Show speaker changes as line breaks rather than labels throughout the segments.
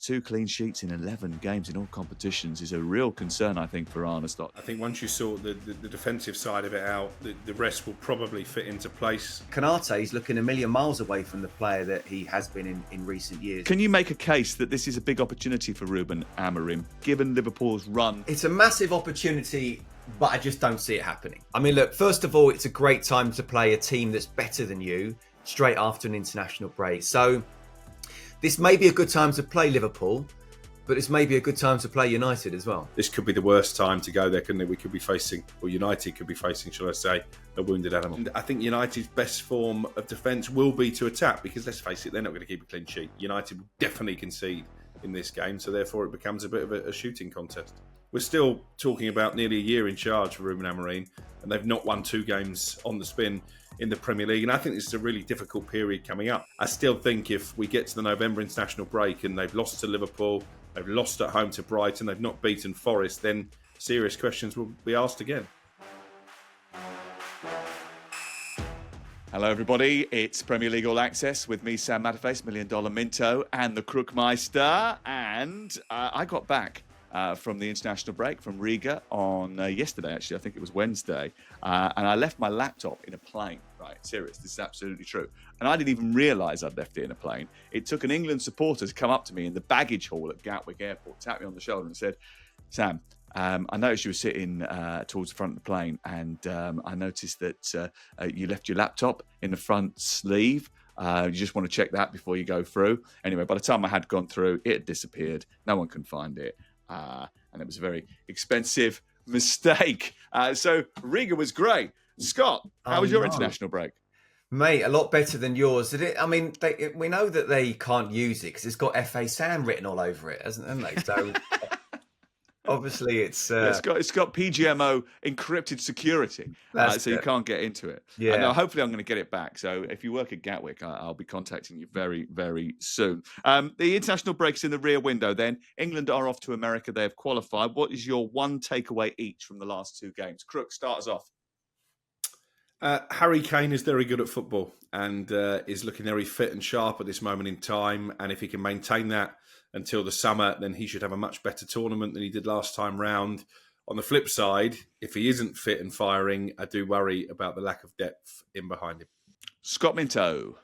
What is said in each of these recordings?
2 clean sheets in 11 games in all competitions is a real concern, I think, for Arne Slot.
I think once you sort the defensive side of it out, the rest will probably fit into place.
Konate is looking a million miles away from the player that he has been in recent years.
Can you make a case that this is a big opportunity for Ruben Amarim, given Liverpool's run?
It's a massive opportunity, but I just don't see it happening. I mean, look, first of all, it's a great time to play a team that's better than you straight after an international break. So this may be a good time to play Liverpool, but it's maybe a good time to play United as well.
This could be the worst time to go there, couldn't it? We could be facing, or United could be facing, shall I say, a wounded animal. And I think United's best form of defence will be to attack, because let's face it, they're not going to keep a clean sheet. United will definitely concede in this game, so therefore it becomes a bit of a shooting contest. We're still talking about nearly a year in charge for Ruben Amarim, and they've not won 2 games on the spin in the Premier League, and I think this is a really difficult period coming up. I still think if we get to the November international break and they've lost to Liverpool, they've lost at home to Brighton, they've not beaten Forest, then serious questions will be asked again.
Hello, everybody. It's Premier League All Access with me, Sam Matterface, $1 Million Minto, and the Crookmeister. And I got back from the international break from Riga on yesterday, actually. I think it was Wednesday. And I left my laptop in a plane. Right, serious. This is absolutely true. And I didn't even realise I'd left it in a plane. It took an England supporter to come up to me in the baggage hall at Gatwick Airport, tapped me on the shoulder and said, Sam, I noticed you were sitting towards the front of the plane, and I noticed that you left your laptop in the front sleeve. You just want to check that before you go through. Anyway, by the time I had gone through, it had disappeared. No one can find it. And it was a very expensive mistake. So Riga was great. Scott, how was your international break?
Mate, a lot better than yours. Did it? I mean, we know that they can't use it because it's got FA Sam written all over it, hasn't it? So obviously it's
got PGMO encrypted security, so you can't get into it.
Yeah.
And hopefully I'm going to get it back. So if you work at Gatwick, I'll be contacting you very, very soon. The international break's in the rear window. Then England are off to America. They have qualified. What is your one takeaway each from the last 2 games? Crook, start us off.
Harry Kane is very good at football and is looking very fit and sharp at this moment in time. And if he can maintain that until the summer, then he should have a much better tournament than he did last time round. On the flip side, if he isn't fit and firing, I do worry about the lack of depth in behind him.
Scott Minto.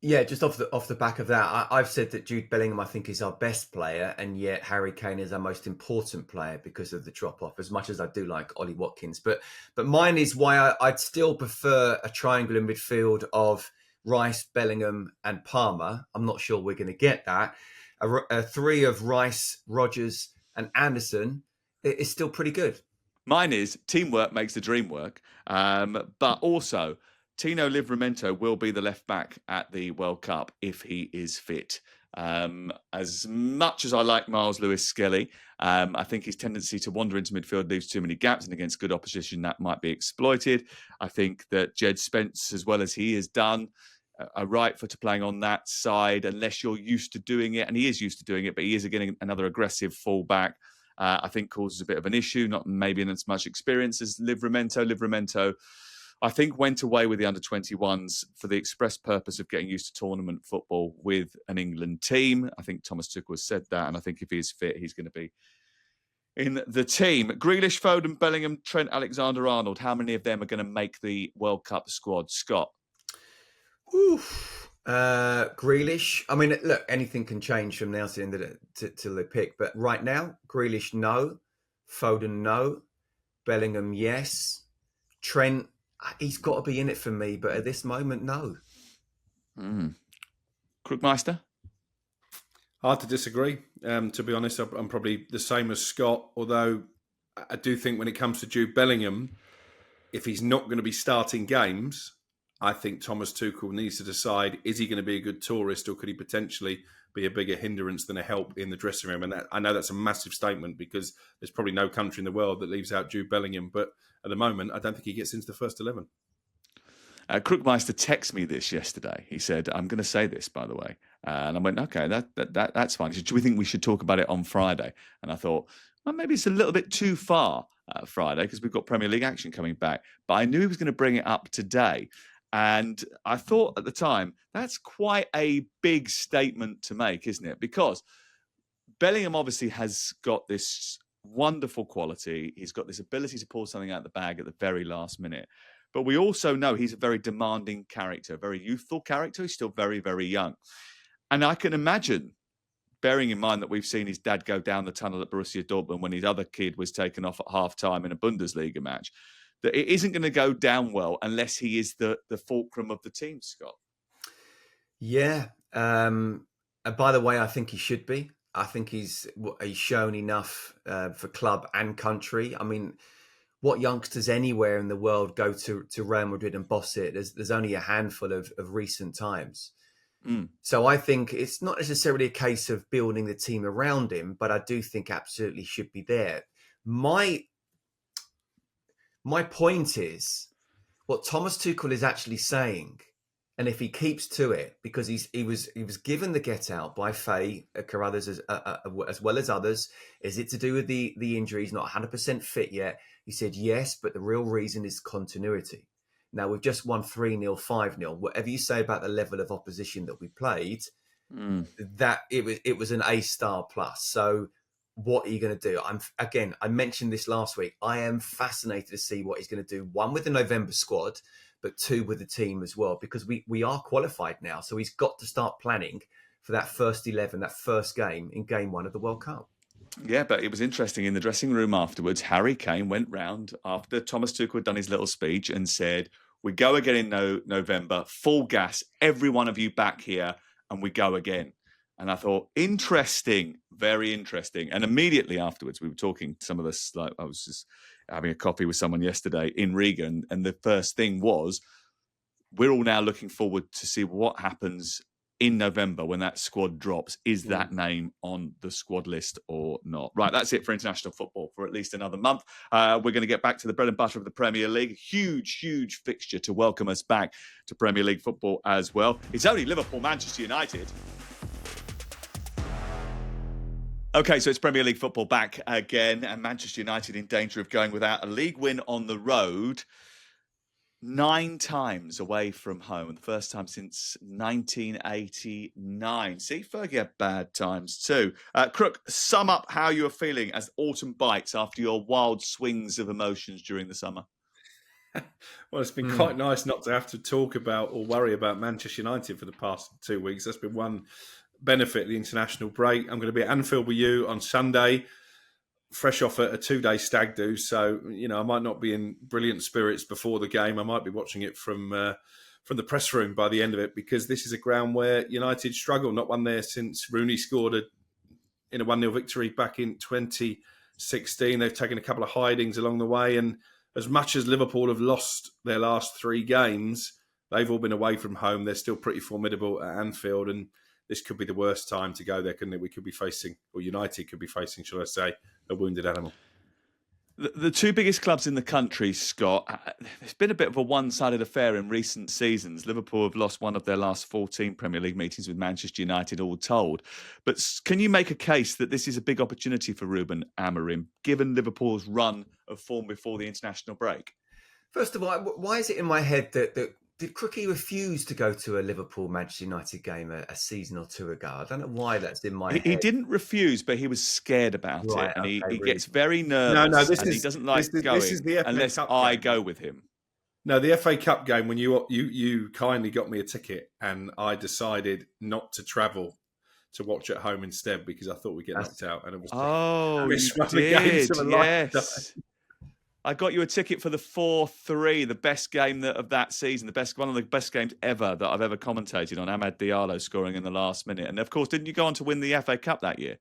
Yeah, just off the back of that, I've said that Jude Bellingham, I think, is our best player, and yet Harry Kane is our most important player because of the drop-off, as much as I do like Ollie Watkins. But mine is why I'd still prefer a triangle in midfield of Rice, Bellingham and Palmer. I'm not sure we're going to get that. A 3 of Rice, Rodgers and Anderson is still pretty good.
Mine is teamwork makes the dream work, but also Tino Livramento will be the left back at the World Cup if he is fit. As much as I like Miles Lewis-Skelly, I think his tendency to wander into midfield leaves too many gaps, and against good opposition that might be exploited. I think that Jed Spence, as well as he has done, are right for playing on that side unless you're used to doing it, and he is used to doing it, but he is again another aggressive fullback. I think causes a bit of an issue, not maybe in as much experience as Livramento. Livramento, I think, went away with the under-21s for the express purpose of getting used to tournament football with an England team. I think Thomas Tuchel has said that, and I think if he is fit, he's going to be in the team. Grealish, Foden, Bellingham, Trent Alexander-Arnold, how many of them are going to make the World Cup squad? Scott?
Grealish. I mean, look, anything can change from now to the end of till they pick. But right now, Grealish, no. Foden, no. Bellingham, yes. Trent, he's got to be in it for me, but at this moment, no.
Crookmeister?
Hard to disagree. To be honest, I'm probably the same as Scott, although I do think when it comes to Jude Bellingham, if he's not going to be starting games, I think Thomas Tuchel needs to decide, is he going to be a good tourist, or could he potentially be a bigger hindrance than a help in the dressing room? And I know that's a massive statement because there's probably no country in the world that leaves out Jude Bellingham. But at the moment, I don't think he gets into the first 11.
Crookmeister texted me this yesterday. He said, I'm going to say this, by the way. And I went, okay, that's fine. He said, do we think we should talk about it on Friday? And I thought, well, maybe it's a little bit too far Friday because we've got Premier League action coming back. But I knew he was going to bring it up today. And I thought at the time, that's quite a big statement to make, isn't it? Because Bellingham obviously has got this wonderful quality. He's got this ability to pull something out of the bag at the very last minute. But we also know he's a very demanding character, a very youthful character. He's still very, very young. And I can imagine, bearing in mind that we've seen his dad go down the tunnel at Borussia Dortmund when his other kid was taken off at half-time in a Bundesliga match, that it isn't going to go down well unless he is the fulcrum of the team, Scott.
Yeah. And by the way, I think he should be. I think he's shown enough for club and country. I mean, what youngsters anywhere in the world go to Real Madrid and boss it? There's only a handful of recent times. So I think it's not necessarily a case of building the team around him, but I do think absolutely should be there. My point is what Thomas Tuchel is actually saying, and if he keeps to it, because he was given the get out by Faye Carruthers as well as others. Is it to do with the injury? He's not 100% fit yet. He said yes, but the real reason is continuity. Now, we've just won 3-0, 5-0. Whatever you say about the level of opposition that we played, that it was an A-star plus. So what are you going to do? I mentioned this last week. I am fascinated to see what he's going to do. One, with the November squad, but two, with the team as well, because we are qualified now. So he's got to start planning for that first 11, that first game in game one of the World Cup.
Yeah, but it was interesting. In the dressing room afterwards, Harry Kane went round after Thomas Tuchel had done his little speech and said, we go again in November, full gas, every one of you back here, and we go again. And I thought, interesting, very interesting. And immediately afterwards, we were talking, some of us, like I was just having a coffee with someone yesterday in Riga, and the first thing was, we're all now looking forward to see what happens in November when that squad drops. Is that name on the squad list or not? Right, that's it for international football for at least another month. We're going to get back to the bread and butter of the Premier League. Huge fixture to welcome us back to Premier League football as well. It's only Liverpool, Manchester United. Okay, so it's Premier League football back again, and Manchester United in danger of going without a league win on the road. 9 times away from home, the first time since 1989. See, Fergie had bad times too. Crook, sum up how you are feeling as autumn bites after your wild swings of emotions during the summer.
Well, it's been quite nice not to have to talk about or worry about Manchester United for the past 2 weeks. That's been one benefit of the international break. I'm going to be at Anfield with you on Sunday, fresh off a 2-day stag do. So, I might not be in brilliant spirits before the game. I might be watching it from the press room by the end of it, because this is a ground where United struggle. Not won there since Rooney scored in a 1-0 victory back in 2016. They've taken a couple of hidings along the way. And as much as Liverpool have lost their last 3 games, they've all been away from home. They're still pretty formidable at Anfield. And this could be the worst time to go there, couldn't it? We could be facing, or United could be facing, shall I say, a wounded animal.
The 2 biggest clubs in the country, Scott, it's been a bit of a one-sided affair in recent seasons. Liverpool have lost one of their last 14 Premier League meetings with Manchester United, all told. But can you make a case that this is a big opportunity for Ruben Amarim, given Liverpool's run of form before the international break?
First of all, why is it in my head that did Crookie refuse to go to a Liverpool-Manchester United game a season or 2 ago? I don't know why that's in my head.
He didn't refuse, but he was scared about it. And he gets very nervous. He doesn't like going unless I go with him.
No, the FA Cup game, when you kindly got me a ticket, and I decided not to travel to watch at home instead because I thought we'd get knocked out. And it was
you did, yes. I got you a ticket for the 4-3, the best game of that season, one of the best games ever that I've ever commentated on. Amad Diallo scoring in the last minute. And of course, didn't you go on to win the FA Cup that year?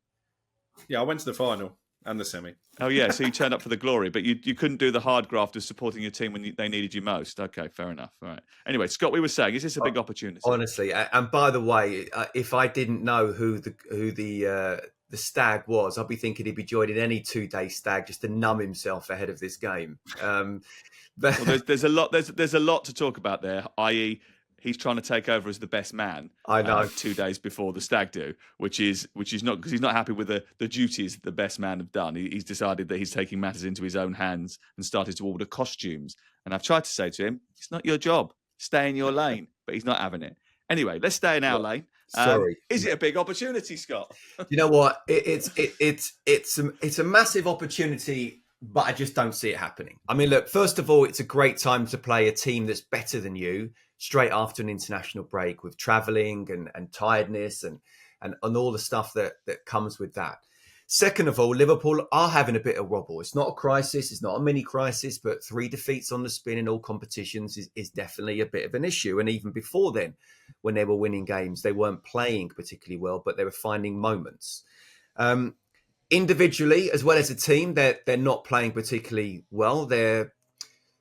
Yeah,
I went to the final and the semi.
Oh, yeah, so you turned up for the glory, but you couldn't do the hard graft of supporting your team when they needed you most. Okay, fair enough. All right. Anyway, Scott, we were saying, is this a big opportunity?
Honestly, and by the way, if I didn't know who the stag was, I'd be thinking he'd be joining any 2-day stag just to numb himself ahead of this game.
Well, there's a lot to talk about there, i.e. he's trying to take over as the best man.
I know
2 days before the stag do, which is not, because he's not happy with the duties that the best man have done. He's decided that he's taking matters into his own hands and started to order costumes. And I've tried to say to him, it's not your job. Stay in your lane. But he's not having it. Anyway, let's stay in our lane.
Sorry.
Is it a big opportunity, Scott?
You know what? It's a massive opportunity, but I just don't see it happening. I mean, look, first of all, it's a great time to play a team that's better than you straight after an international break with travelling and tiredness and all the stuff that comes with that. Second of all, Liverpool are having a bit of wobble. It's not a crisis. It's not a mini crisis, but 3 defeats on the spin in all competitions is definitely a bit of an issue. And even before then, when they were winning games, they weren't playing particularly well, but they were finding moments. Individually, as well as a team, they're not playing particularly well. They're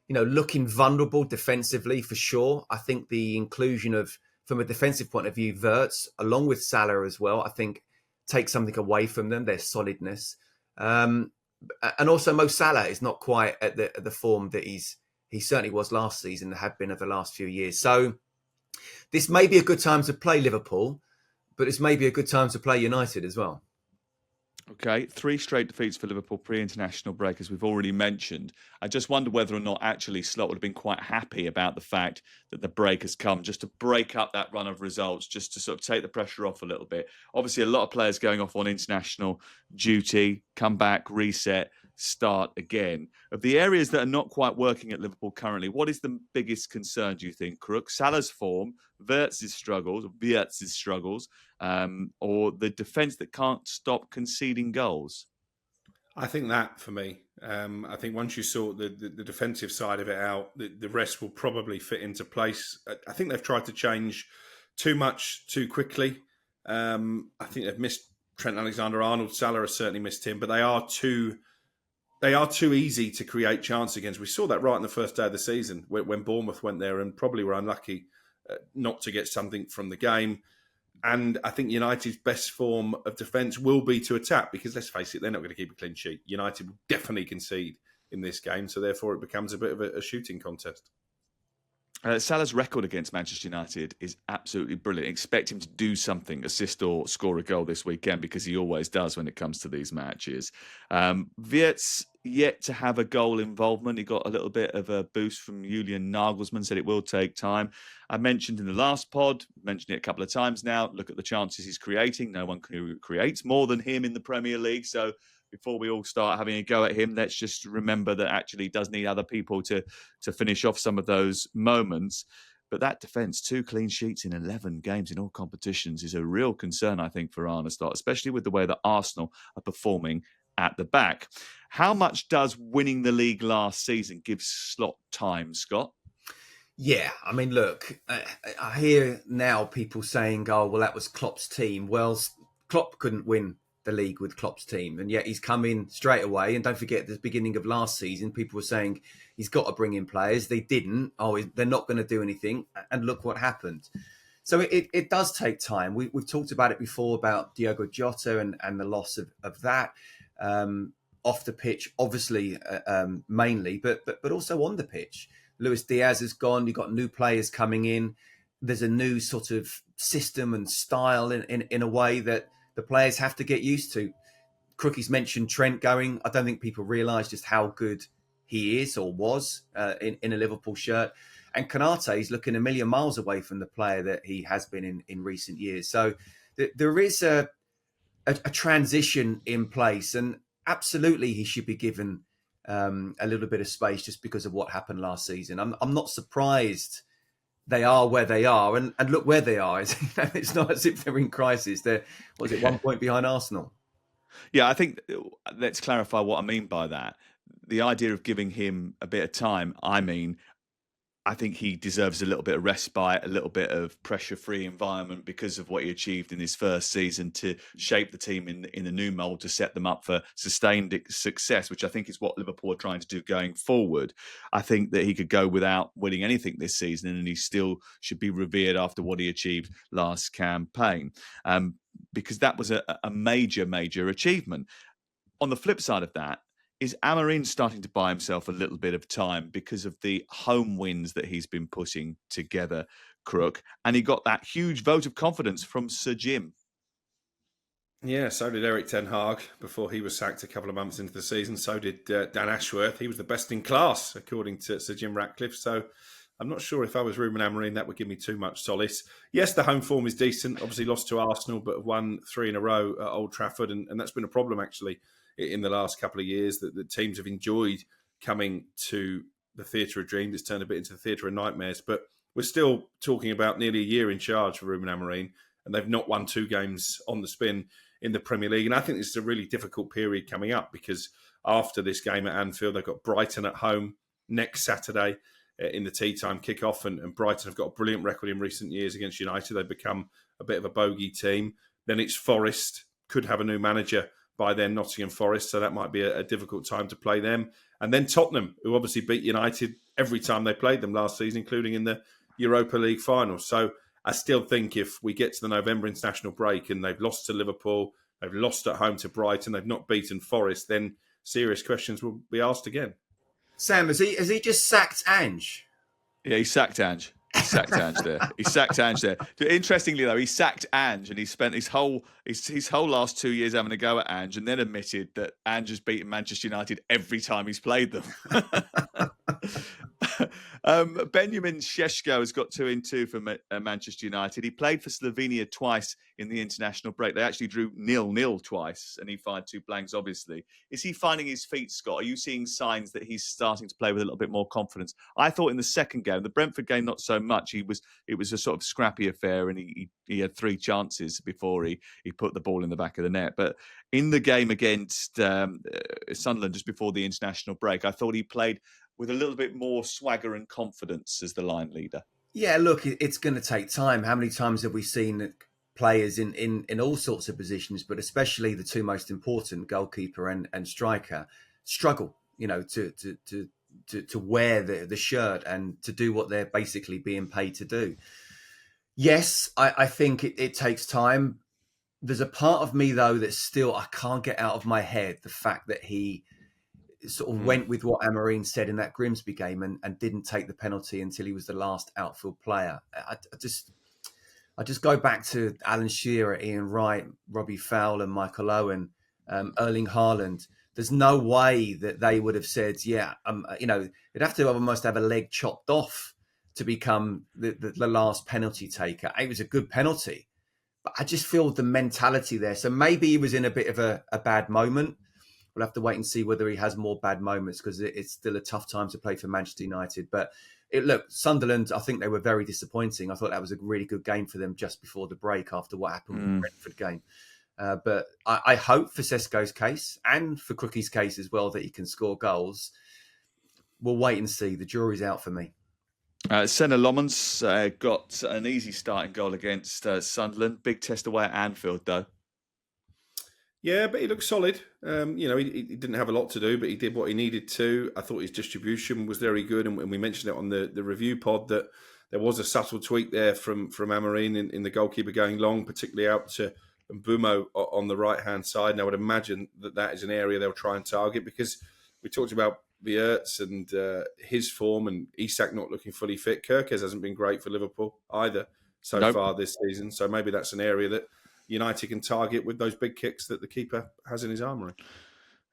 looking vulnerable defensively for sure. I think the inclusion of, from a defensive point of view, Wirtz, along with Salah as well, I think take something away from them, their solidness. And also Mo Salah is not quite at the form that he certainly was last season and had been over the last few years. So this may be a good time to play Liverpool, but this may be a good time to play United as well.
Okay, 3 straight defeats for Liverpool pre-international break, as we've already mentioned. I just wonder whether or not actually Slot would have been quite happy about the fact that the break has come, just to break up that run of results, just to sort of take the pressure off a little bit. Obviously, a lot of players going off on international duty, come back, reset, start again. Of the areas that are not quite working at Liverpool currently, what is the biggest concern, do you think, Crook? Salah's form, Wirtz's struggles, or the defence that can't stop conceding goals?
I think that, for me, I think once you sort the defensive side of it out, the rest will probably fit into place. I think they've tried to change too much too quickly. I think they've missed Trent Alexander-Arnold. Salah has certainly missed him, but they are too easy to create chance against. We saw that right on the first day of the season when Bournemouth went there and probably were unlucky not to get something from the game. And I think United's best form of defence will be to attack, because let's face it, they're not going to keep a clean sheet. United will definitely concede in this game, so therefore it becomes a bit of a shooting contest.
Salah's record against Manchester United is absolutely brilliant. Expect him to do something, assist or score a goal this weekend, because he always does when it comes to these matches. Wirtz yet to have a goal involvement. He got a little bit of a boost from Julian Nagelsmann, said it will take time. I mentioned in the last pod, mentioned it a couple of times now, look at the chances he's creating. No one creates more than him in the Premier League, so before we all start having a go at him, let's just remember that actually he does need other people to finish off some of those moments. But that defence, 2 clean sheets in 11 games in all competitions, is a real concern, I think, for Arne Slot, especially with the way that Arsenal are performing at the back. How much does winning the league last season give Slot time, Scott?
Yeah, I mean, look, I hear now people saying, oh, well, that was Klopp's team. Well, Klopp couldn't win the league with Klopp's team, and yet he's come in straight away. And don't forget, at the beginning of last season, people were saying he's got to bring in players. They didn't. Oh, they're not going to do anything. And look what happened. So it does take time. We've talked about it before, about Diogo Jota and the loss of that off the pitch, obviously, mainly, but also on the pitch. Luis Diaz has gone. You've got new players coming in. There's a new sort of system and style in a way that the players have to get used to. Crookie's mentioned Trent going. I don't think people realise just how good he is or was in a Liverpool shirt. And Konate is looking a million miles away from the player that he has been in recent years. So there is a transition in place, and absolutely he should be given a little bit of space just because of what happened last season. I'm not surprised they are where they are, and look where they are. It's not as if they're in crisis. They're 1 point behind Arsenal.
Yeah, I think let's clarify what I mean by that. The idea of giving him a bit of time, I think he deserves a little bit of respite, a little bit of pressure-free environment because of what he achieved in his first season, to shape the team in the new mould, to set them up for sustained success, which I think is what Liverpool are trying to do going forward. I think that he could go without winning anything this season, and he still should be revered after what he achieved last campaign, because that was a major, major achievement. On the flip side of that, is Amarim starting to buy himself a little bit of time because of the home wins that he's been putting together, Crook? And he got that huge vote of confidence from Sir Jim.
Yeah, so did Eric Ten Hag before he was sacked a couple of months into the season. So did Dan Ashworth. He was the best in class, according to Sir Jim Ratcliffe. So I'm not sure if I was Ruben Amorim, that would give me too much solace. Yes, the home form is decent. Obviously lost to Arsenal, but have won 3 in a row at Old Trafford. And that's been a problem, actually, in the last couple of years, that the teams have enjoyed coming to the Theatre of Dreams. It's turned a bit into the Theatre of Nightmares. But we're still talking about nearly a year in charge for Ruben Amorim, and they've not won 2 games on the spin in the Premier League. And I think this is a really difficult period coming up, because after this game at Anfield, they've got Brighton at home next Saturday in the tea time kickoff, and Brighton have got a brilliant record in recent years against United. They've become a bit of a bogey team. Then it's Forest, could have a new manager by then, Nottingham Forest, so that might be a difficult time to play them. And then Tottenham, who obviously beat United every time they played them last season, including in the Europa League final. So I still think if we get to the November international break and they've lost to Liverpool, they've lost at home to Brighton, they've not beaten Forest, then serious questions will be asked again.
Sam, has he just sacked Ange?
Yeah, he sacked Ange. He sacked Ange there. He sacked Ange there. Interestingly, though, he sacked Ange, and he spent his whole last 2 years having a go at Ange, and then admitted that Ange has beaten Manchester United every time he's played them. Benjamin Sesco has got 2-2 for Manchester United. He played for Slovenia twice in the international break. They actually drew 0-0 twice, and he fired 2 blanks, obviously. Is he finding his feet, Scott? Are you seeing signs that he's starting to play with a little bit more confidence? I thought in the second game, the Brentford game, not so much. It was a sort of scrappy affair, and he had 3 chances before he put the ball in the back of the net. But in the game against Sunderland just before the international break, I thought he played with a little bit more swagger and confidence as the line leader.
Yeah, look, it's going to take time. How many times have we seen players in all sorts of positions, but especially the 2 most important, goalkeeper and striker, struggle, to wear the shirt and to do what they're basically being paid to do? Yes, I think it takes time. There's a part of me, though, that still I can't get out of my head the fact that he sort of went with what Amarim said in that Grimsby game and didn't take the penalty until he was the last outfield player. I just go back to Alan Shearer, Ian Wright, Robbie Fowler, Michael Owen, Erling Haaland. There's no way that they would have said, they'd have to almost have a leg chopped off to become the last penalty taker. It was a good penalty, but I just feel the mentality there. So maybe he was in a bit of a bad moment. We'll have to wait and see whether he has more bad moments, because it's still a tough time to play for Manchester United. But look, Sunderland, I think they were very disappointing. I thought that was a really good game for them just before the break after what happened with the Brentford game. But I hope for Sesco's case and for Crookie's case as well that he can score goals. We'll wait and see. The jury's out for me.
Senna Lomans got an easy starting goal against Sunderland. Big test away at Anfield, though.
Yeah, but he looked solid. He didn't have a lot to do, but he did what he needed to. I thought his distribution was very good, and we mentioned it on the review pod that there was a subtle tweak there from Amarim in the goalkeeper going long, particularly out to Mbumo on the right-hand side. And I would imagine that is an area they'll try and target, because we talked about Vierts and his form, and Isak not looking fully fit. Kerkez hasn't been great for Liverpool either so far this season, so maybe that's an area that United can target with those big kicks that the keeper has in his armoury.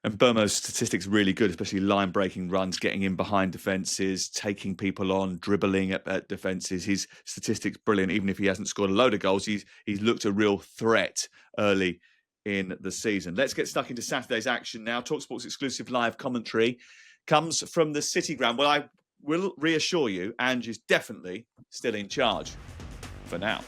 And Burma's statistics really good, especially line-breaking runs, getting in behind defences, taking people on, dribbling at defences. His statistics brilliant. Even if he hasn't scored a load of goals, he's looked a real threat early in the season. Let's get stuck into Saturday's action now. talkSPORT's exclusive live commentary comes from the City Ground. Well, I will reassure you, Ange is definitely still in charge for now.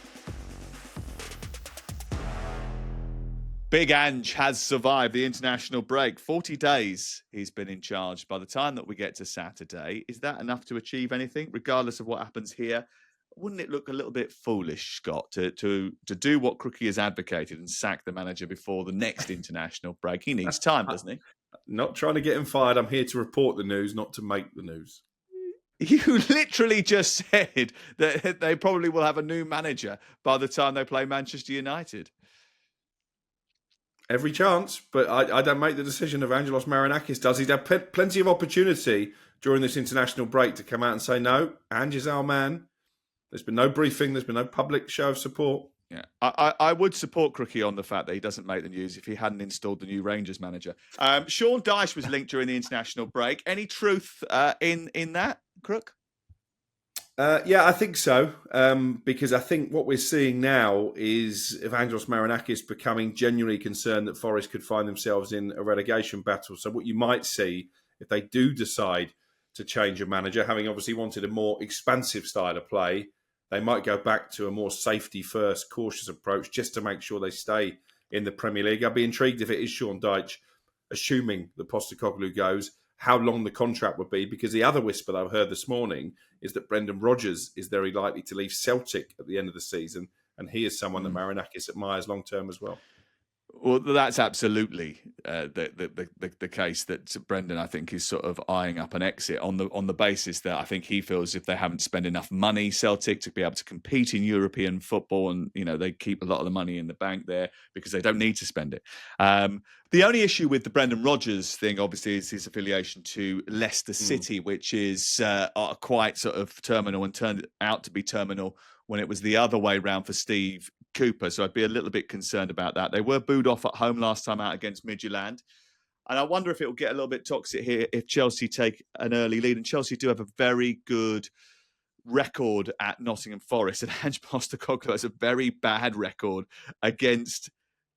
Big Ange has survived the international break. 40 days he's been in charge. By the time that we get to Saturday, is that enough to achieve anything, regardless of what happens here? Wouldn't it look a little bit foolish, Scott, to do what Crookie has advocated and sack the manager before the next international break? He needs time, doesn't he?
Not trying to get him fired. I'm here to report the news, not to make the news.
You literally just said that they probably will have a new manager by the time they play Manchester United.
Every chance, but I don't make the decision. Evangelos Marinakis does. He'd have plenty of opportunity during this international break to come out and say, no, Ange is our man. There's been no briefing. There's been no public show of support.
Yeah, I would support Crookie on the fact that he doesn't make the news if he hadn't installed the new Rangers manager. Sean Dyche was linked during the international break. Any truth in that, Crook?
Yeah, I think so. Because I think what we're seeing now is Evangelos Marinakis becoming genuinely concerned that Forest could find themselves in a relegation battle. So what you might see if they do decide to change a manager, having obviously wanted a more expansive style of play, they might go back to a more safety first, cautious approach just to make sure they stay in the Premier League. I'd be intrigued if it is Sean Dyche, assuming that Postecoglou goes, how long the contract would be, because the other whisper that I've heard this morning is that Brendan Rodgers is very likely to leave Celtic at the end of the season, and he is someone that Marinakis admires long term as well.
Well, that's absolutely the case that Brendan, I think, is sort of eyeing up an exit on the basis that I think he feels if they haven't spent enough money, Celtic, to be able to compete in European football, and they keep a lot of the money in the bank there because they don't need to spend it. The only issue with the Brendan Rodgers thing, obviously, is his affiliation to Leicester City, which is quite sort of terminal and turned out to be terminal when it was the other way round for Steve Cooper. So I'd be a little bit concerned about that. They were booed off at home last time out against Midtjylland. And I wonder if it will get a little bit toxic here if Chelsea take an early lead. And Chelsea do have a very good record at Nottingham Forest. And Ange Postecoglou has a very bad record against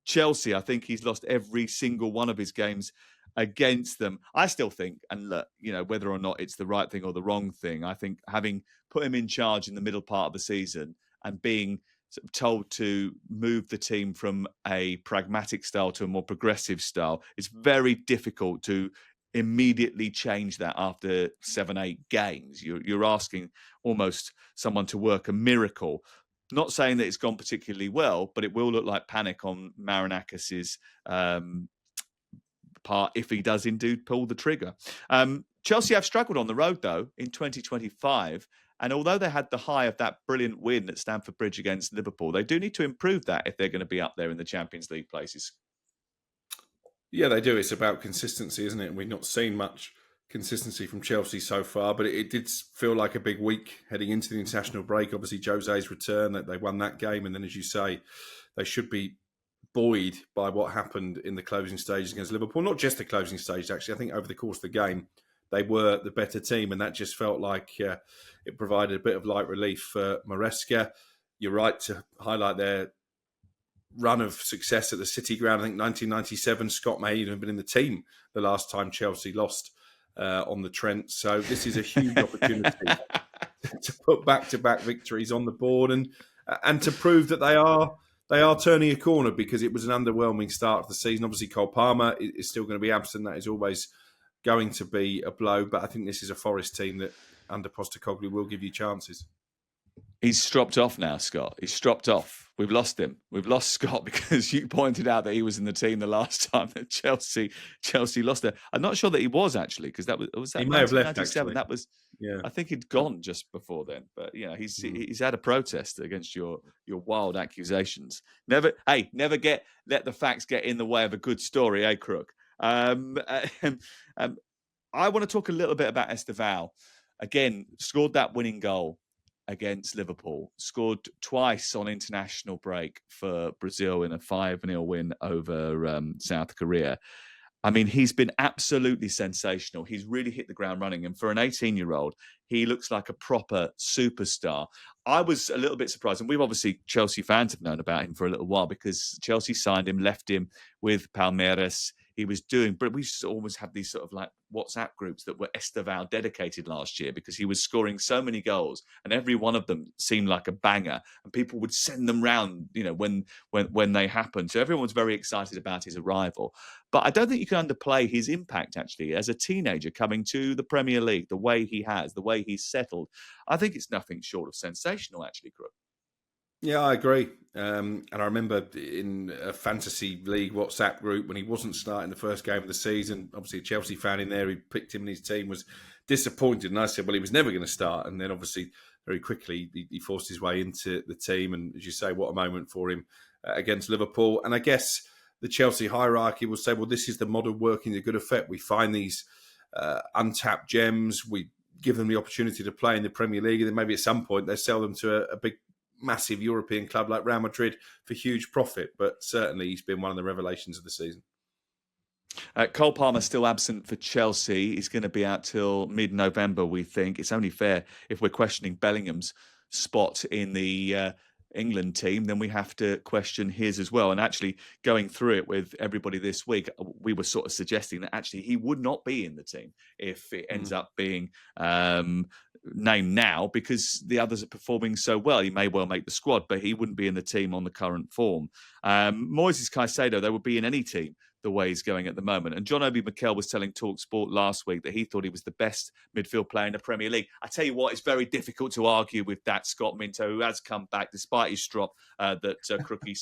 Chelsea. I think he's lost every single one of his games against them. I still think, and look, whether or not it's the right thing or the wrong thing, I think having put him in charge in the middle part of the season and being sort of told to move the team from a pragmatic style to a more progressive style, it's very difficult to immediately change that after 7-8 games. You're asking almost someone to work a miracle. Not saying that it's gone particularly well, but it will look like panic on Marinakis's part if he does indeed pull the trigger. Chelsea have struggled on the road, though, in 2025. And although they had the high of that brilliant win at Stamford Bridge against Liverpool, they do need to improve that if they're going to be up there in the Champions League places.
Yeah, they do. It's about consistency, isn't it? And we've not seen much consistency from Chelsea so far, but it did feel like a big week heading into the international break. Obviously, Jose's return, that they won that game. And then, as you say, they should be buoyed by what happened in the closing stages against Liverpool. Not just the closing stage, actually. I think over the course of the game, they were the better team, and that just felt like it provided a bit of light relief for Maresca. You're right to highlight their run of success at the City Ground. I think 1997, Scott may even have been in the team the last time Chelsea lost on the Trent. So this is a huge opportunity to put back-to-back victories on the board and to prove that they are turning a corner, because it was an underwhelming start of the season. Obviously, Cole Palmer is still going to be absent. That is always going to be a blow. But I think this is a Forest team that, under Postecoglou, will give you chances.
He's stropped off now, Scott. He's stropped off. We've lost him. We've lost Scott because you pointed out that he was in the team the last time that Chelsea lost it. I'm not sure that he was, actually, because that was that
he may have left, actually.
That was,
yeah.
I think he'd gone just before then. But he's had a protest against your wild accusations. Never let the facts get in the way of a good story, eh, Crook? I want to talk a little bit about Esteval. Again, scored that winning goal against Liverpool, scored twice on international break for Brazil in a 5-0 win over South Korea. I mean, he's been absolutely sensational. He's really hit the ground running. And for an 18-year-old, he looks like a proper superstar. I was a little bit surprised. And we've obviously, Chelsea fans have known about him for a little while because Chelsea signed him, left him with Palmeiras. He was doing, but we always had these sort of like WhatsApp groups that were Esteval dedicated last year because he was scoring so many goals and every one of them seemed like a banger and people would send them round, when they happened. So everyone was very excited about his arrival. But I don't think you can underplay his impact actually as a teenager coming to the Premier League, the way he has, the way he's settled. I think it's nothing short of sensational actually, Crook.
Yeah, I agree. And I remember in a fantasy league WhatsApp group when he wasn't starting the first game of the season, obviously a Chelsea fan in there who picked him in his team was disappointed. And I said, well, he was never going to start. And then obviously very quickly he forced his way into the team. And as you say, what a moment for him against Liverpool. And I guess the Chelsea hierarchy will say, well, this is the model working to good effect. We find these untapped gems. We give them the opportunity to play in the Premier League. And then maybe at some point they sell them to a big massive European club like Real Madrid for huge profit, but certainly he's been one of the revelations of the season.
Cole Palmer still absent for Chelsea. He's going to be out till mid-November, we think. It's only fair if we're questioning Bellingham's spot in the England team, then we have to question his as well. And actually, going through it with everybody this week, we were sort of suggesting that actually he would not be in the team if it ends up being named now, because the others are performing so well. He may well make the squad, but he wouldn't be in the team on the current form. Moises Caicedo, they would be in any team the way he's going at the moment. And John Obi Mikel was telling talkSPORT last week that he thought he was the best midfield player in the Premier League. I tell you what, it's very difficult to argue with that, Scott Minto, who has come back despite his drop that Crookie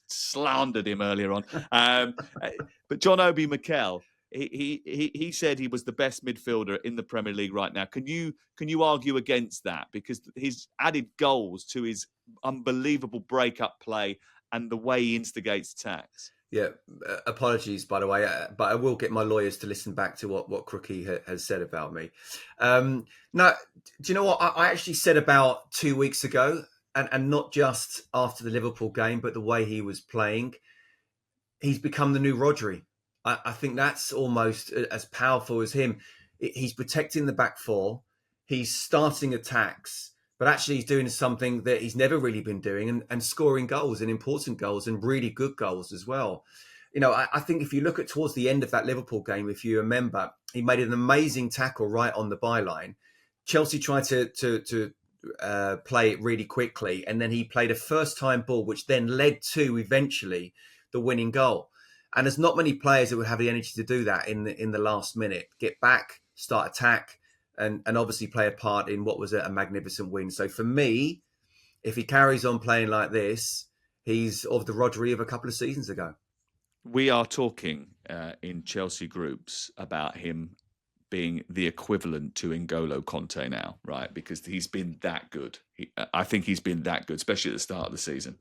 slandered him earlier on. But John Obi Mikel, he said he was the best midfielder in the Premier League right now. Can you argue against that? Because he's added goals to his unbelievable break-up play and the way he instigates attacks.
Yeah, apologies, by the way, but I will get my lawyers to listen back to what Crookie has said about me. No, do you know what I actually said about 2 weeks ago, and not just after the Liverpool game, but the way he was playing? He's become the new Rodri. I think that's almost as powerful as him. He's protecting the back four. He's starting attacks. But actually, he's doing something that he's never really been doing, and scoring goals, and important goals, and really good goals as well. You know, I think if you look at towards the end of that Liverpool game, if you remember, he made an amazing tackle right on the byline. Chelsea tried to play it really quickly, and then he played a first-time ball, which then led to eventually the winning goal. And there's not many players that would have the energy to do that in the last minute. Get back, start attack. And obviously play a part in what was a magnificent win. So for me, if he carries on playing like this, he's of the Rodri of a couple of seasons ago.
We are talking in Chelsea groups about him being the equivalent to N'Golo Conte now, right? Because he's been that good. I think he's been that good, especially at the start of the season.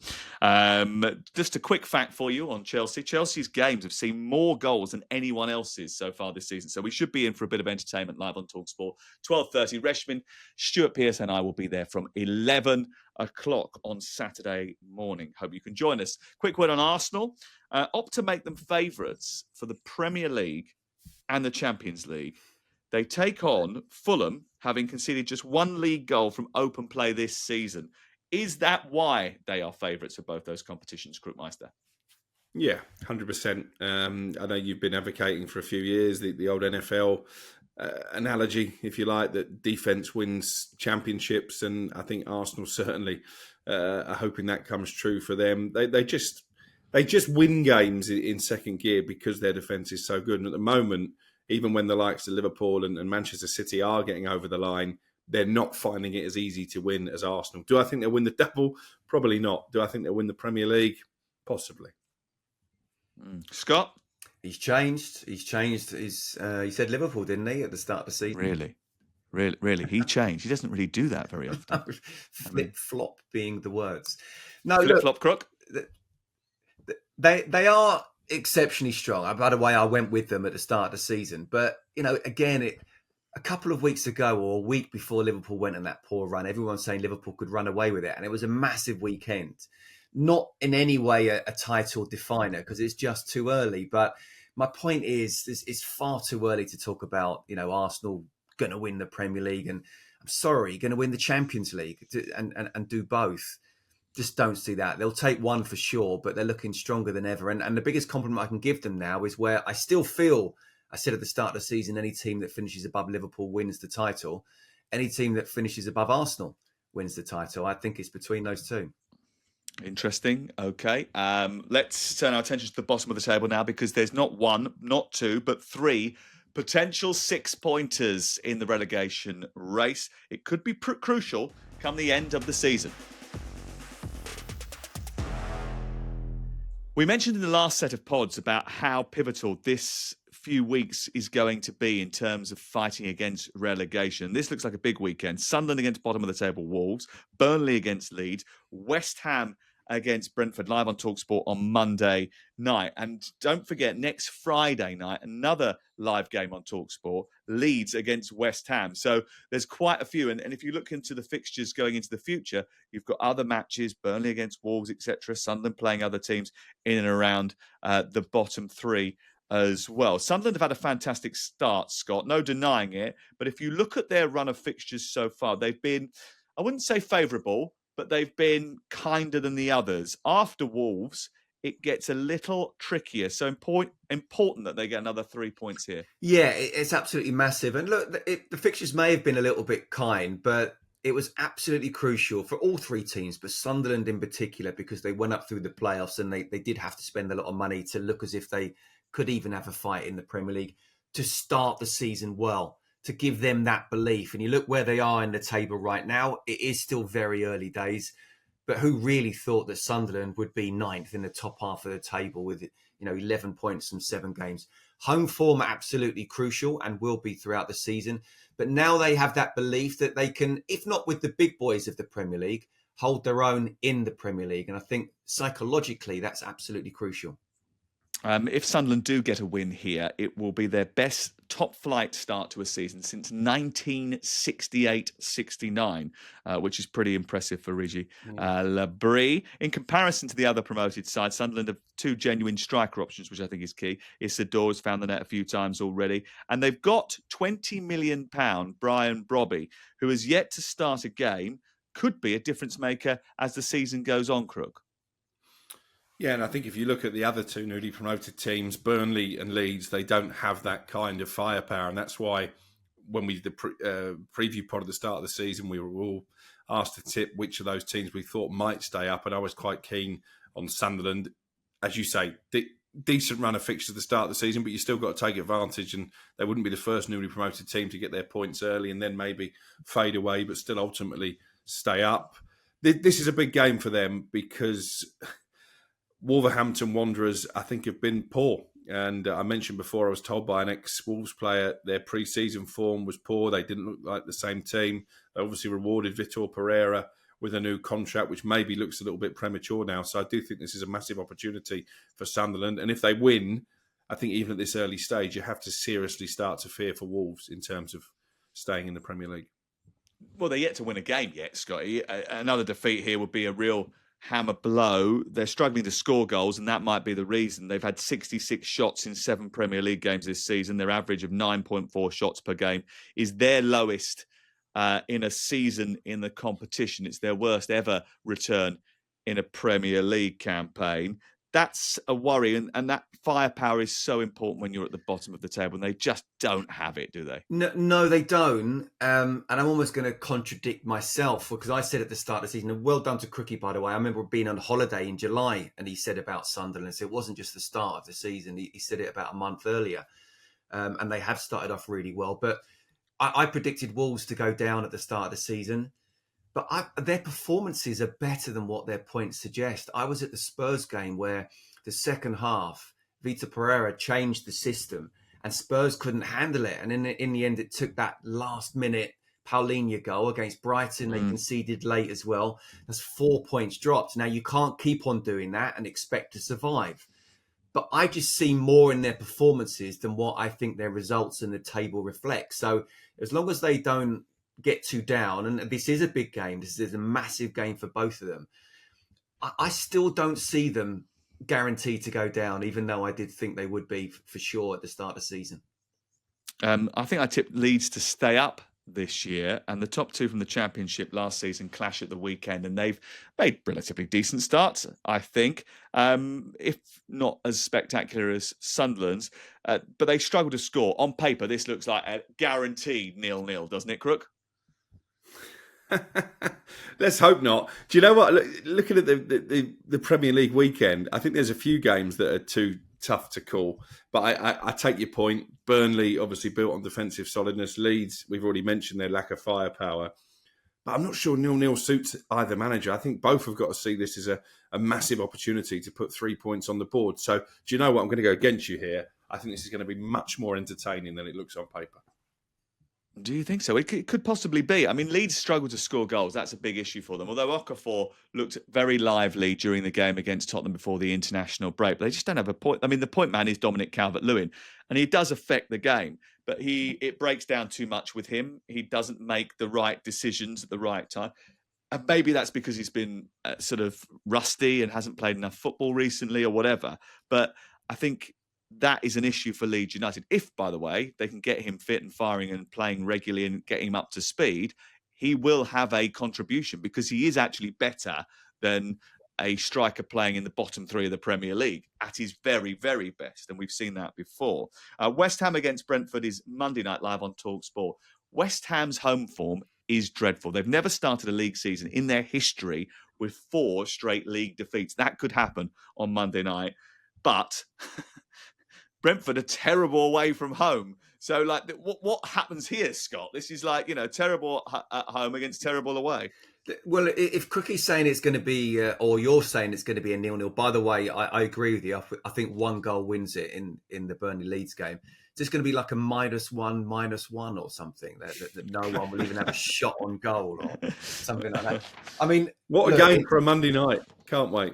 Just a quick fact for you on Chelsea. Chelsea's games have seen more goals than anyone else's so far this season. So we should be in for a bit of entertainment live on talkSPORT. 12:30, Reshman, Stuart Pearce and I will be there from 11 o'clock on Saturday morning. Hope you can join us. Quick word on Arsenal. Opt to make them favourites for the Premier League and the Champions League. They take on Fulham, having conceded just one league goal from open play this season. Is that why they are favourites for both those competitions, Crookmeister?
Yeah, 100%. I know you've been advocating for a few years the old NFL analogy, if you like, that defence wins championships, and I think Arsenal certainly are hoping that comes true for them. They just win games in second gear because their defence is so good. And at the moment, even when the likes of Liverpool and Manchester City are getting over the line, they're not finding it as easy to win as Arsenal. Do I think they'll win the double? Probably not. Do I think they'll win the Premier League? Possibly.
Scott?
He's changed. He said Liverpool, didn't he, at the start of the season?
Really? He changed. He doesn't really do that very often.
Flip-flop being the words. No,
Flip-flop, Crook?
They are exceptionally strong. By the way, I went with them at the start of the season. But, you know, again, a couple of weeks ago or a week before Liverpool went on that poor run, everyone's saying Liverpool could run away with it. And it was a massive weekend. Not in any way a title definer, because it's just too early. But my point is, it's far too early to talk about, you know, Arsenal going to win the Premier League. And I'm sorry, going to win the Champions League and do both. Just don't see that. They'll take one for sure, but they're looking stronger than ever. And the biggest compliment I can give them now is where I still feel, I said at the start of the season, any team that finishes above Liverpool wins the title. Any team that finishes above Arsenal wins the title. I think it's between those two.
Interesting. Okay. Let's turn our attention to the bottom of the table now, because there's not one, not two, but three potential 6-pointers in the relegation race. It could be crucial come the end of the season. We mentioned in the last set of pods about how pivotal this few weeks is going to be in terms of fighting against relegation. This looks like a big weekend. Sunderland against bottom of the table Wolves, Burnley against Leeds, West Ham against Brentford, live on talkSPORT on Monday night. And don't forget, next Friday night, another live game on talkSPORT, Leeds against West Ham. So there's quite a few. And if you look into the fixtures going into the future, you've got other matches, Burnley against Wolves, etc., Sunderland playing other teams in and around the bottom three as well. Sunderland have had a fantastic start, Scott, no denying it. But if you look at their run of fixtures so far, they've been, I wouldn't say favourable, but they've been kinder than the others. After Wolves, it gets a little trickier. So important that they get another 3 points here.
Yeah, it's absolutely massive. And look, the fixtures may have been a little bit kind, but it was absolutely crucial for all three teams, but Sunderland in particular, because they went up through the playoffs and they did have to spend a lot of money to look as if they could even have a fight in the Premier League, to start the season well, to give them that belief. And you look where they are in the table right now, it is still very early days. But who really thought that Sunderland would be ninth in the top half of the table with 11 points from 7 games? Home form absolutely crucial and will be throughout the season. But now they have that belief that they can, if not with the big boys of the Premier League, hold their own in the Premier League. And I think psychologically that's absolutely crucial.
If Sunderland do get a win here, it will be their best top-flight start to a season since 1968-69, which is pretty impressive for Rigi Labrie. In comparison to the other promoted sides, Sunderland have 2 genuine striker options, which I think is key. Kaisedo has found the net a few times already. And they've got £20 million Brian Brobby, who has yet to start a game, could be a difference maker as the season goes on, Crook.
Yeah, and I think if you look at the other 2 newly promoted teams, Burnley and Leeds, they don't have that kind of firepower. And that's why when we did the preview pod at the start of the season, we were all asked to tip which of those teams we thought might stay up. And I was quite keen on Sunderland. As you say, decent run of fixtures at the start of the season, but you still got to take advantage. And they wouldn't be the first newly promoted team to get their points early and then maybe fade away, but still ultimately stay up. This is a big game for them because Wolverhampton Wanderers, I think, have been poor. And I mentioned before, I was told by an ex-Wolves player, their pre-season form was poor. They didn't look like the same team. They obviously rewarded Vitor Pereira with a new contract, which maybe looks a little bit premature now. So I do think this is a massive opportunity for Sunderland. And if they win, I think even at this early stage, you have to seriously start to fear for Wolves in terms of staying in the Premier League.
Well, they're yet to win a game yet, Scotty. Another defeat here would be a real hammer blow. They're struggling to score goals, and that might be the reason. They've had 66 shots in 7 Premier League games this season. Their average of 9.4 shots per game is their lowest in a season in the competition. It's their worst ever return in a Premier League campaign. That's a worry, and that firepower is so important when you're at the bottom of the table, and they just don't have it, do they?
No, they don't. And I'm almost going to contradict myself because I said at the start of the season, and well done to Crookie, by the way. I remember being on holiday in July, and he said about Sunderland, so it wasn't just the start of the season. He said it about a month earlier, and they have started off really well. But I predicted Wolves to go down at the start of the season. But their performances are better than what their points suggest. I was at the Spurs game where the second half, Vitor Pereira changed the system and Spurs couldn't handle it. And in the end, it took that last minute Paulinho goal against Brighton. They conceded late as well. That's 4 points dropped. Now, you can't keep on doing that and expect to survive. But I just see more in their performances than what I think their results in the table reflect. So as long as they don't get too down, and this is a big game, this is a massive game for both of them, I still don't see them guaranteed to go down, even though I did think they would be for sure at the start of the season.
I think I tipped Leeds to stay up this year, and the top 2 from the Championship last season clash at the weekend, and they've made relatively decent starts, I think, if not as spectacular as Sunderland's, but they struggle to score. On paper, this looks like a guaranteed 0-0, doesn't it, Crook?
Let's hope not. Do you know what? Looking at the Premier League weekend, I think there's a few games that are too tough to call. But I take your point. Burnley, obviously built on defensive solidness. Leeds, we've already mentioned their lack of firepower. But I'm not sure 0-0 suits either manager. I think both have got to see this as a massive opportunity to put 3 points on the board. So do you know what? I'm going to go against you here. I think this is going to be much more entertaining than it looks on paper.
Do you think so? It could possibly be. I mean, Leeds struggle to score goals. That's a big issue for them. Although Okafor looked very lively during the game against Tottenham before the international break. But they just don't have a point. I mean, the point man is Dominic Calvert-Lewin, and he does affect the game. But it breaks down too much with him. He doesn't make the right decisions at the right time. And maybe that's because he's been sort of rusty and hasn't played enough football recently or whatever. But I think that is an issue for Leeds United. If, by the way, they can get him fit and firing and playing regularly and get him up to speed, he will have a contribution because he is actually better than a striker playing in the bottom three of the Premier League at his very, very best. And we've seen that before. West Ham against Brentford is Monday night live on talkSPORT. West Ham's home form is dreadful. They've never started a league season in their history with 4 straight league defeats. That could happen on Monday night. But Brentford are terrible away from home. So, like, what happens here, Scott? This is like, terrible at home against terrible away.
Well, if Crookie's saying it's going to be, or you're saying it's going to be a 0-0, by the way, I agree with you. I think 1 goal wins it in the Burnley Leeds game. It's just going to be like a -1 or something that no one will even have a shot on goal or something like that. I mean,
what a game for a Monday night. Can't wait.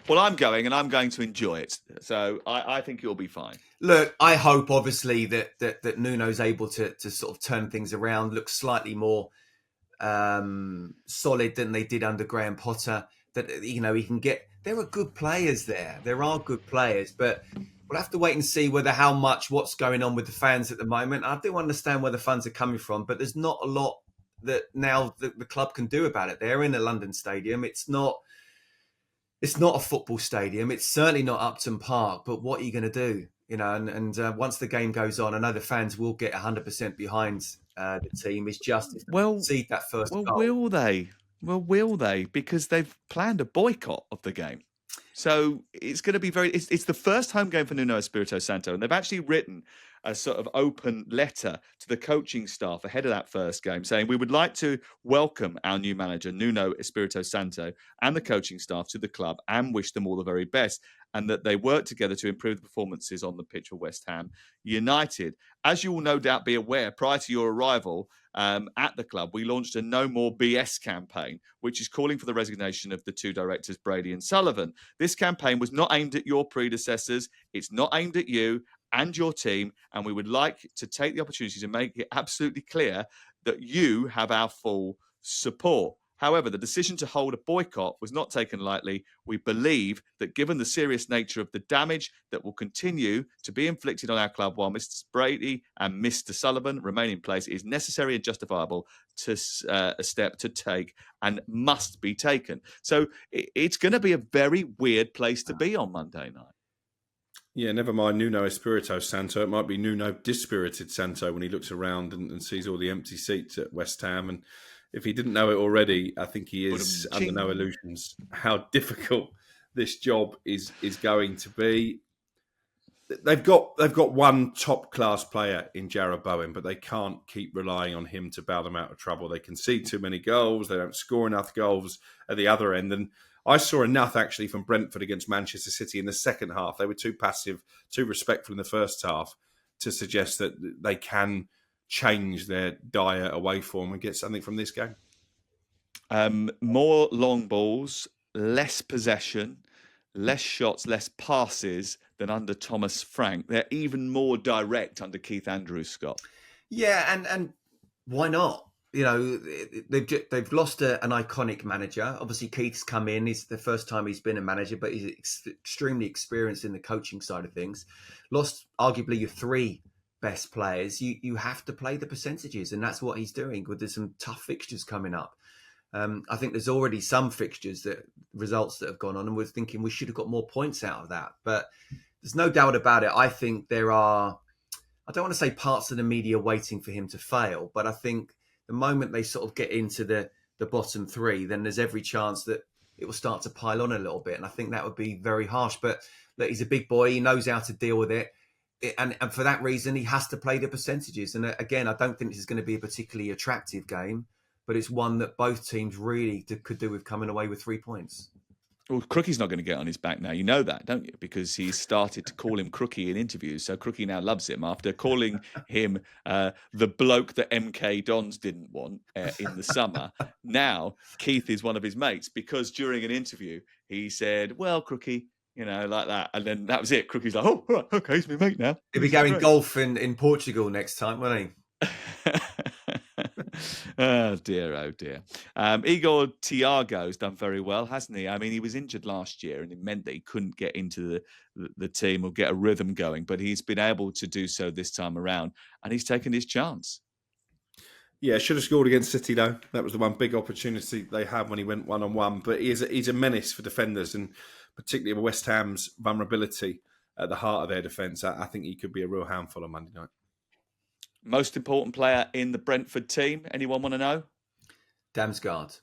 Well, I'm going, and I'm going to enjoy it. So I think you'll be fine.
Look, I hope, obviously, that Nuno's able to sort of turn things around, look slightly more solid than they did under Graham Potter. That, he can get... There are good players there. There are good players, but we'll have to wait and see what's going on with the fans at the moment. I do understand where the funds are coming from, but there's not a lot that now the club can do about it. They're in a London stadium. It's not a football stadium. It's certainly not Upton Park. But what are you going to do? And once the game goes on, I know the fans will get 100% behind the team. It's just concede that first goal.
Will they? Well, will they? Because they've planned a boycott of the game. So it's going to be it's the first home game for Nuno Espirito Santo. And they've actually written a sort of open letter to the coaching staff ahead of that first game saying, we would like to welcome our new manager, Nuno Espirito Santo, and the coaching staff to the club and wish them all the very best. And that they work together to improve the performances on the pitch for West Ham United. As you will no doubt be aware, prior to your arrival at the club, we launched a No More BS campaign, which is calling for the resignation of the 2 directors, Brady and Sullivan. This campaign was not aimed at your predecessors. It's not aimed at you and your team. And we would like to take the opportunity to make it absolutely clear that you have our full support. However, the decision to hold a boycott was not taken lightly. We believe that given the serious nature of the damage that will continue to be inflicted on our club while Mr. Brady and Mr. Sullivan remain in place, it is necessary and justifiable to a step to take and must be taken. So it's going to be a very weird place to be on Monday night.
Yeah, never mind Nuno Espirito Santo. It might be Nuno Dispirited Santo when he looks around and sees all the empty seats at West Ham. And if he didn't know it already, I think he is under no illusions how difficult this job is going to be. They've got one top class player in Jarrod Bowen, but they can't keep relying on him to bail them out of trouble. They concede too many goals. They don't score enough goals at the other end. And I saw enough actually from Brentford against Manchester City in the second half. They were too passive, too respectful in the first half to suggest that they can change their dire away form and get something from this game.
More long balls, less possession, less shots, less passes than under Thomas Frank. They're even more direct under Keith Andrews, Scott.
Yeah, and why not? They've lost an iconic manager. Obviously, Keith's come in. It's the first time he's been a manager, but he's extremely experienced in the coaching side of things. Lost arguably your 3 best players. You have to play the percentages, and that's what he's doing. There's some tough fixtures coming up. I think there's already some fixtures results that have gone on, and we're thinking we should have got more points out of that. But there's no doubt about it. I think there are, I don't want to say parts of the media waiting for him to fail, but I think the moment they sort of get into the bottom 3, then there's every chance that it will start to pile on a little bit. And I think that would be very harsh. But look, he's a big boy. He knows how to deal with it. And for that reason, he has to play the percentages. And again, I don't think this is going to be a particularly attractive game, but it's one that both teams really could do with coming away with 3 points.
Well, Crookie's not going to get on his back now. You know that, don't you? Because he's started to call him Crookie in interviews. So Crookie now loves him after calling him the bloke that MK Dons didn't want in the summer. Now, Keith is one of his mates because during an interview, he said, well, Crookie, like that. And then that was it. Crookie's like, oh, right, okay, he's my mate now.
He'll be going golf in Portugal next time, won't he?
Oh dear, oh dear. Igor Thiago's done very well, hasn't he? I mean, he was injured last year, and it meant that he couldn't get into the team or get a rhythm going. But he's been able to do so this time around, and he's taken his chance.
Yeah, should have scored against City though. That was the one big opportunity they had when he went 1-on-1. But he's a menace for defenders, and particularly West Ham's vulnerability at the heart of their defence. I think he could be a real handful on Monday night.
Most important player in the Brentford team? Anyone want to know?
Damsgaard.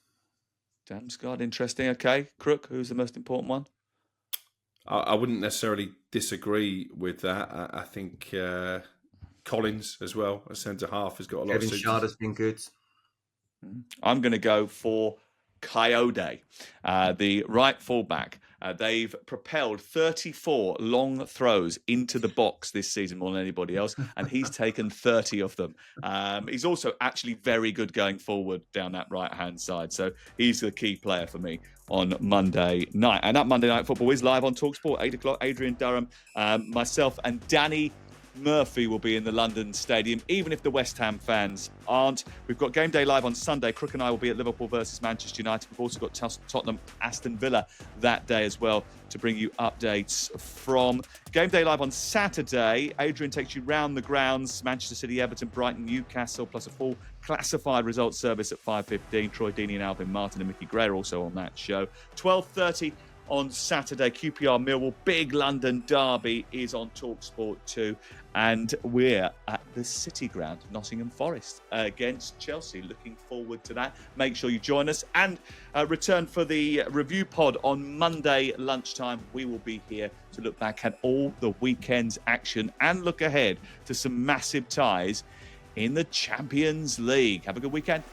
Damsgaard, interesting. Okay, Crook, who's the most important one?
I wouldn't necessarily disagree with that. I think Collins as well, a centre half, has got a lot
Kevin
of
Schade has been good.
I'm going to go for Kaisedo, the right fullback. They've propelled 34 long throws into the box this season more than anybody else, and he's taken 30 of them. He's also actually very good going forward down that right-hand side. So he's the key player for me on Monday night. And that Monday Night Football is live on talkSPORT, 8 o'clock. Adrian Durham, myself and Danny Murphy will be in the London Stadium, even if the West Ham fans aren't. We've got Game Day Live on Sunday. Crook and I will be at Liverpool versus Manchester United. We've also got Tottenham, Aston Villa that day as well to bring you updates from. Game Day Live on Saturday. Adrian takes you round the grounds. Manchester City, Everton, Brighton, Newcastle, plus a full classified results service at 5:15. Troy Deeney and Alvin Martin and Mickey Gray are also on that show. 12:30 on Saturday, QPR Millwall, big London derby is on talkSPORT 2. And we're at the City Ground, Nottingham Forest against Chelsea. Looking forward to that. Make sure you join us and return for the review pod on Monday lunchtime. We will be here to look back at all the weekend's action and look ahead to some massive ties in the Champions League. Have a good weekend.